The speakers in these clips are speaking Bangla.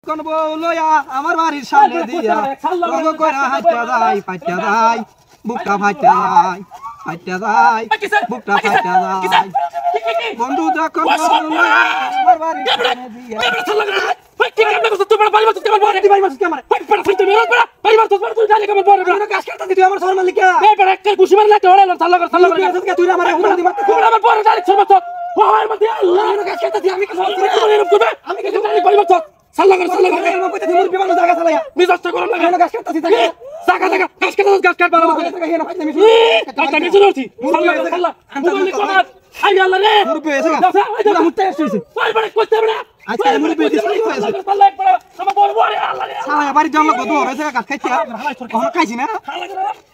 কোন বউ লয়া আমার বাড়ির সামনে দিয়া রঙ্গ কইরা হাইটা যায় ফাইটা যায় বুকটা ফাইটা যায় ফাইটা যায় বুকটা ফাইটা যায় বন্ধু যখন বউ লয়া আমার বাড়ির সামনে দিয়া ভাই কি কাম করছ তুমি বাড়ি বাড়ি তোমার বড় বাড়ি বাড়ি আমার ভাই পড়া ফিতে মেরো পড়া বাড়ি বাড়ি তোমার তুই জানি কেমন বড় বড় কাজ করতে তুই আমার শর্মা লিখা এই পড়া একটা খুশি মার লাগতে ওড়ালো চাল্লা কর তুই আমার আমার বড় জানি শর্মা তো ওই মধ্যে আল্লাহ কাজ করতে আমি কি করবে আমি কি জানি বাড়ি বাড়ি চাল্লা কর আমার কইতে মুর বিমান জায়গা চালায়া মিজাজ তো করম লাগা কাজ করতে তুই জায়গা জায়গা কাজ কাট বাবা কাজ আমি শুনছি চাল্লা মোবাইল কর আই আল্লাহ রে মুর পেয়েছে না মুত্তে এসেছে বাড়ি বাড়ি করতে হবে না আজকে মুর পেয়েছে চাল্লা এক বড় আমার বড় বড় আল্লাহ রে সারা বাড়ি জল কত হয়েছে কাজ খাইছে কখনো খাইছি না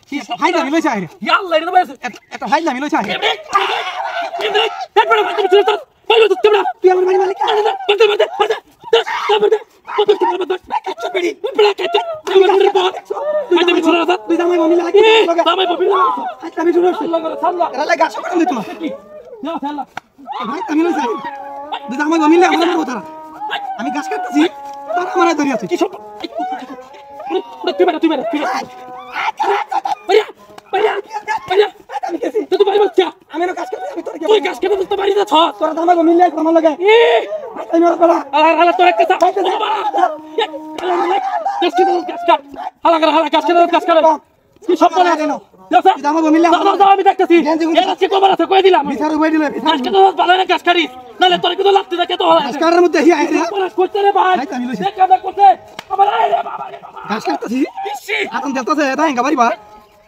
কি হাইলা মিলছে আরে আল্লাহ রে বলেছে এটা হাইলা মিলছে আরে এক বড় তুমি চলে তো বাইরে তো তোমরা তুই আমার বাড়ি মালিক বন্ধ বন্ধ বন্ধ বন্ধ কত তোমার বন্ধ কাচ্চা পেড়ি বড় কাচ্চা আমার রে বল আই তুমি চলে না তুই জামাই বমি লাগি জামাই বমি লাগি আচ্ছা আমি চলে আসছি সাল্লাহ এরা লাগা সব করে দিত না সাল্লাহ ভাই তুমি লই যাই তুই জামাই বমি লাগি আমার কথা আমি গাছ কাটতেছি তার আমারে ধরি আছে কি সব তুই বেটা ভাইয়া ভাইয়া ভাইয়া তুই বাড়ি বাচ্চা আমি না কাজ করতে আমি তোর তুই কাজ করতে তো বাড়ি যাচ্ছ তোর জামাই বমি লাগি আমার লাগে আমি মার বলা আলা তোর একটা কাজ কাট হালা কাজ কাট কি সব বলে দেন জামাই বমি লাগি আমি দেখতেছি এরা কি খবর আছে কই দিলাম বিচার কই দিলে কাজ করতে ভালো না কাজ করিস নালে তোর কি তো লাগতে থাকে তো কাজ করার মধ্যে হি আই রে করতে রে ভাই দেখ কাজ করতে আমার আই রে বাবা রে বাবা কাজ করতেছি আতন দেখতেছে এটা হেঙ্গা বাড়ি বা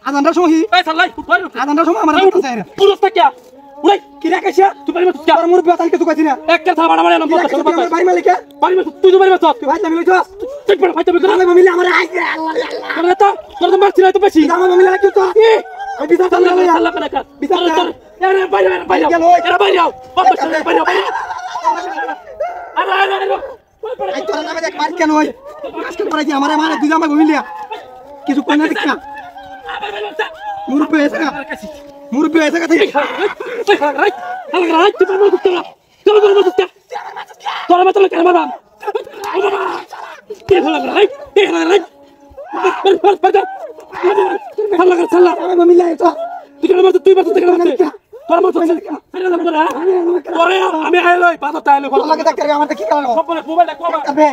আদানটা সময় এই সাল্লাই আদানটা সময় আমার দেখতেছে রে পুরোটা কি ওই কি রে কাছিয়া তুই বাড়ি মত আর মুর বেতাল কে তুই কইছিনা এক কথা বাড়া বাড়া নাম বলছ বাড়ি মালিক বাড়ি মত তুই বাড়ি মত তুই ভাই আমি লইছস তুই পড় ভাই তুমি করে আমি মিলে আমার আই রে আল্লাহ আল্লাহ তো তোর তো মারছিস তো বেশি আমার মিলে কি তো এই বিদা সাল্লাহ আল্লাহ করে কাজ বিদা এরে বাইরে এরে বাইরে আও বাবা সাল্লাহ বাইরে আরে আই তোর নামে দেখ মার কেন হই আজকে পরে কি আমারে মারে দুই জামা ঘুমিলিয়া কিছু কই না দেখ না মুর পেয়েছে না মুর পেয়েছে কথা রাই তুই পারবো তোরা তোরা মত কেন বাবা কে হলো রাই কে হলো রাই সাল্লাহ আমি মিলাই তো তুই কেন তুই বাত থেকে তোর মত আমি আইলই পাতা তাইলে ভালো লাগে ডাক্তার আমার কি কারণ সব বলে মোবাইল দেখবে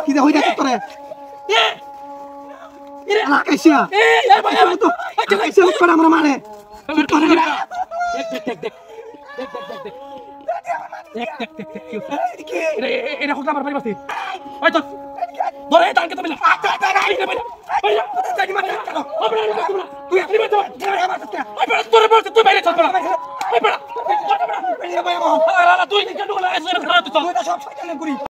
কি দে হই যাচ্ছে তোরে এরে আকাশিয়া এই ভাই তো আকাশিয়া লোক করে আমরা মারে এটা হোক আমার বাড়ি বাসি ওই তো ধরে টানকে তো মিলা তুই আপনি বাতো তোর বলতে তুই বাইরে চল তুই কেন তুই সব শয়তানি করি